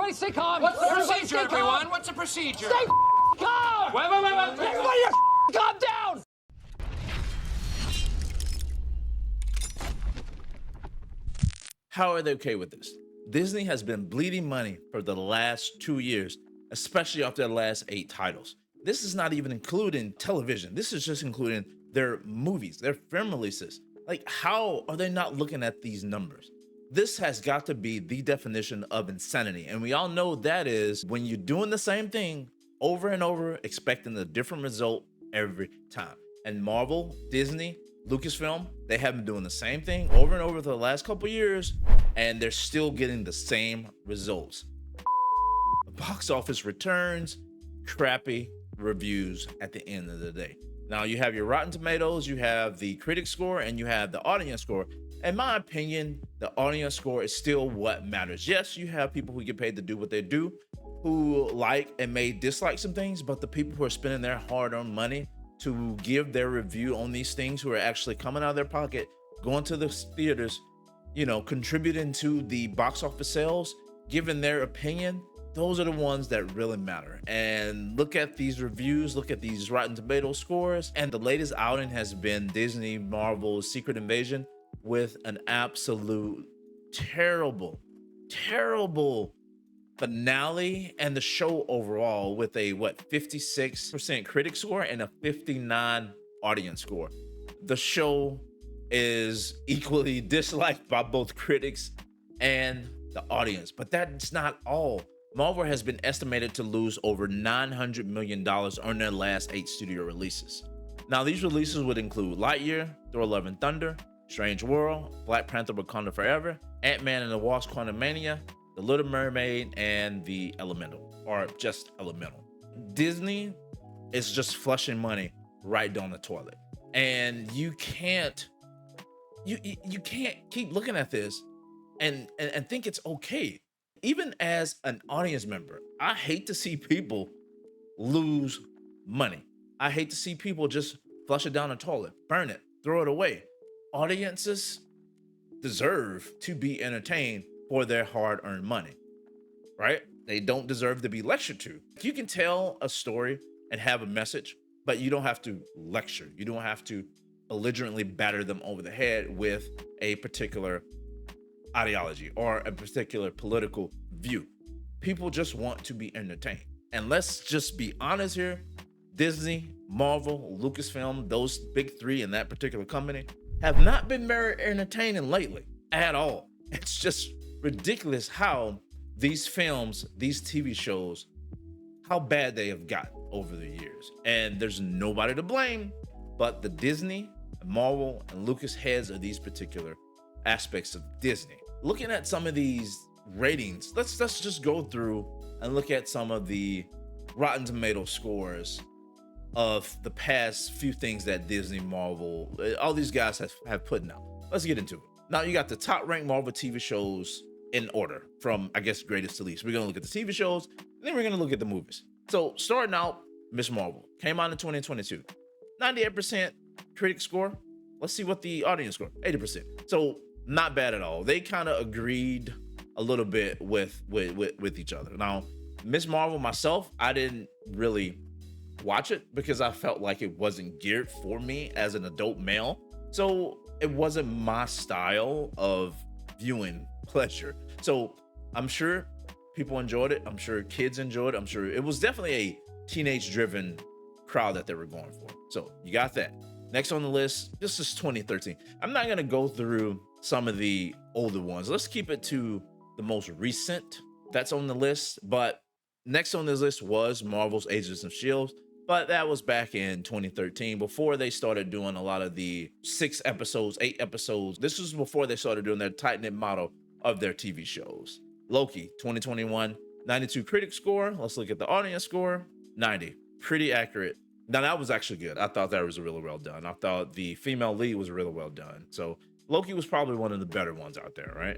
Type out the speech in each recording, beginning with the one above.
Everybody stay calm. What's the Everybody procedure, stay calm. everyone? What's the procedure? Stay calm. Wait. Everybody calm down. How are they okay with this? Disney has been bleeding money for the last 2 years, especially after the last 8 titles. This is not even including television. This is just including their movies, their film releases. Like, how are they not looking at these numbers? This has got to be the definition of insanity. And we all know that is when you're doing the same thing over and over, expecting a different result every time. And Marvel, Disney, Lucasfilm, they have been doing the same thing over and over for the last couple years, and they're still getting the same results. The box office returns, crappy reviews at the end of the day. Now you have your Rotten Tomatoes, you have the critic score, and you have the audience score. In my opinion, the audience score is still what matters. Yes, you have people who get paid to do what they do, who like and may dislike some things, but the people who are spending their hard-earned money to give their review on these things, who are actually coming out of their pocket, going to the theaters, contributing to the box office sales, giving their opinion, those are the ones that really matter. And look at these reviews, look at these Rotten Tomatoes scores, and the latest outing has been Disney Marvel's Secret Invasion with an absolute terrible finale, and the show overall with a 56% critic score and a 59 audience score. The show is equally disliked by both critics and the audience, but that's not all. Marvel has been estimated to lose over $900 million on their last 8 studio releases. Now, these releases would include Lightyear, Thor: Love and Thunder, Strange World, Black Panther: Wakanda Forever, Ant-Man and the Wasp: Quantumania, The Little Mermaid, and The Elemental, or just Elemental. Disney is just flushing money right down the toilet. And you can't keep looking at this and think it's okay. Even as an audience member, I hate to see people lose money. I hate to see people just flush it down the toilet, burn it, throw it away. Audiences deserve to be entertained for their hard-earned money, right? They don't deserve to be lectured to. You can tell a story and have a message, but you don't have to lecture. You don't have to belligerently batter them over the head with a particular ideology or a particular political view. People just want to be entertained. And let's just be honest here, Disney, Marvel, Lucasfilm, those big 3 in that particular company have not been very entertaining lately at all. It's just ridiculous how these films, these TV shows, how bad they have gotten over the years. And there's nobody to blame but the Disney, Marvel, and Lucas heads of these particular aspects of Disney. Looking at some of these ratings, let's just go through and look at some of the Rotten Tomato scores of the past few things that Disney, Marvel, all these guys have put out. Let's get into it. Now, you got the top ranked Marvel TV shows in order from, I guess, greatest to least. We're gonna look at the TV shows, and then we're gonna look at the movies. So starting out, Miss Marvel came out in 2022, 98% critic score. Let's see what the audience score, 80%. So not bad at all. They kind of agreed a little bit with each other. Now, Miss Marvel, myself, I didn't really watch it because I felt like it wasn't geared for me as an adult male. So it wasn't my style of viewing pleasure. So I'm sure people enjoyed it. I'm sure kids enjoyed it. I'm sure it was definitely a teenage driven crowd that they were going for. So you got that. Next on the list, this is 2013. I'm not going to go through some of the older ones. Let's keep it to the most recent that's on the list. But next on this list was Marvel's Agents of S.H.I.E.L.D., but that was back in 2013, before they started doing a lot of the 6 episodes, 8 episodes. This was before they started doing their tight-knit model of their TV shows. Loki, 2021, 92 critic score. Let's look at the audience score, 90. Pretty accurate. Now, that was actually good. I thought that was really well done. I thought the female lead was really well done. So Loki was probably one of the better ones out there, right?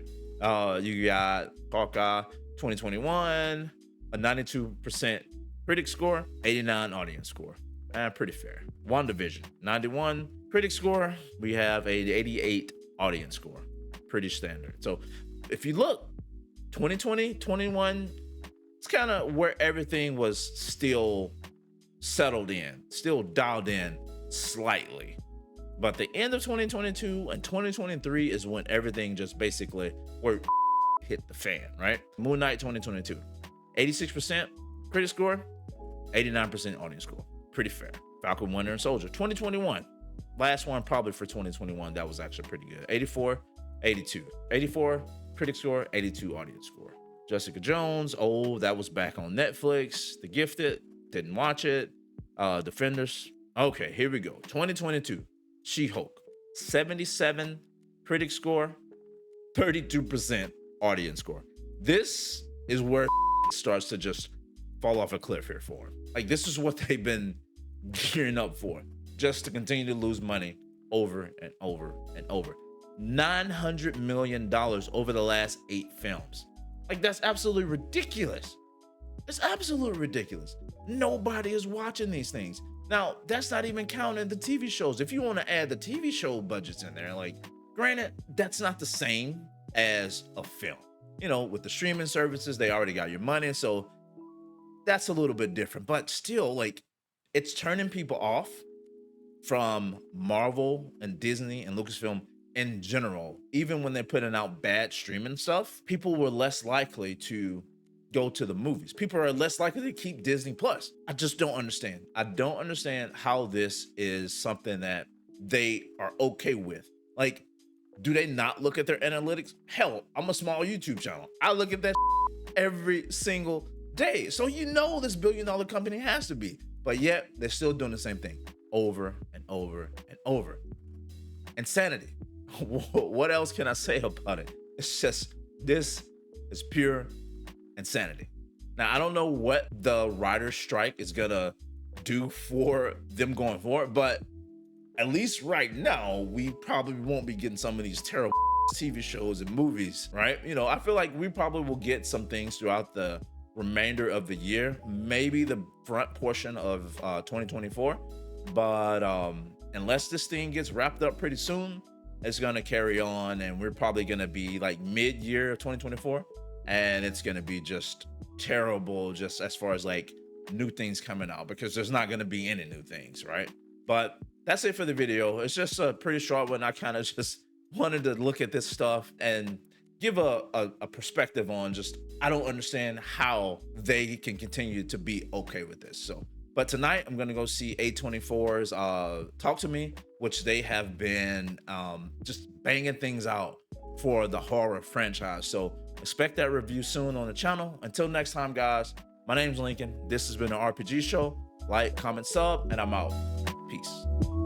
You got Hawkeye, 2021, a 92% critic score, 89 audience score. Pretty fair. WandaVision, 91 critic score. We have a 88 audience score. Pretty standard. So if you look, 2020, 21, It's kind of where everything was still settled in, still dialed in slightly. But the end of 2022 and 2023 is when everything just basically where hit the fan, right? Moon Knight 2022, 86% critic score, 89% audience score. Pretty fair. Falcon, Winter and Soldier 2021, last one probably for 2021 that was actually pretty good. 84, 82. 84 critic score, 82 audience score. Jessica Jones, oh, that was back on Netflix. The Gifted, didn't watch it. Defenders. Okay, here we go. 2022, She-Hulk, 77 critic score, 32% audience score. This is where starts to just fall off a cliff here for him. Like, this is what they've been gearing up for, just to continue to lose money over and over and over. $900 million over the last 8 films. Like, that's absolutely ridiculous. It's absolutely ridiculous. Nobody is watching these things. Now, that's not even counting the TV shows. If you want to add the TV show budgets in there, like, granted, that's not the same as a film. You know, with the streaming services, they already got your money, so that's a little bit different. But still, like, it's turning people off from Marvel and Disney and Lucasfilm in general. Even when they're putting out bad streaming stuff, people were less likely to go to the movies. People are less likely to keep Disney Plus. I just don't understand. I don't understand how this is something that they are okay with. Like, do they not look at their analytics? Hell, I'm a small YouTube channel. I look at that every single day. So you know this billion-dollar company has to be. But yet, they're still doing the same thing over and over and over. Insanity. What else can I say about it? It's just, this is pure insanity. Now, I don't know what the writer's strike is gonna do for them going forward, but at least right now, we probably won't be getting some of these terrible TV shows and movies, right? You know, I feel like we probably will get some things throughout the remainder of the year, maybe the front portion of 2024. But unless this thing gets wrapped up pretty soon, it's gonna carry on, and we're probably gonna be like mid-year of 2024, and it's gonna be just terrible, just as far as like new things coming out, because there's not gonna be any new things, right? But that's it for the video. It's just a pretty short one. I kind of just wanted to look at this stuff and give a perspective on just, I don't understand how they can continue to be okay with this. So, but tonight I'm gonna go see A24's Talk to Me, which they have been just banging things out for the horror franchise. So expect that review soon on the channel. Until next time, guys, my name's Lincoln. This has been an RPG show. Like, comment, sub, and I'm out. Peace.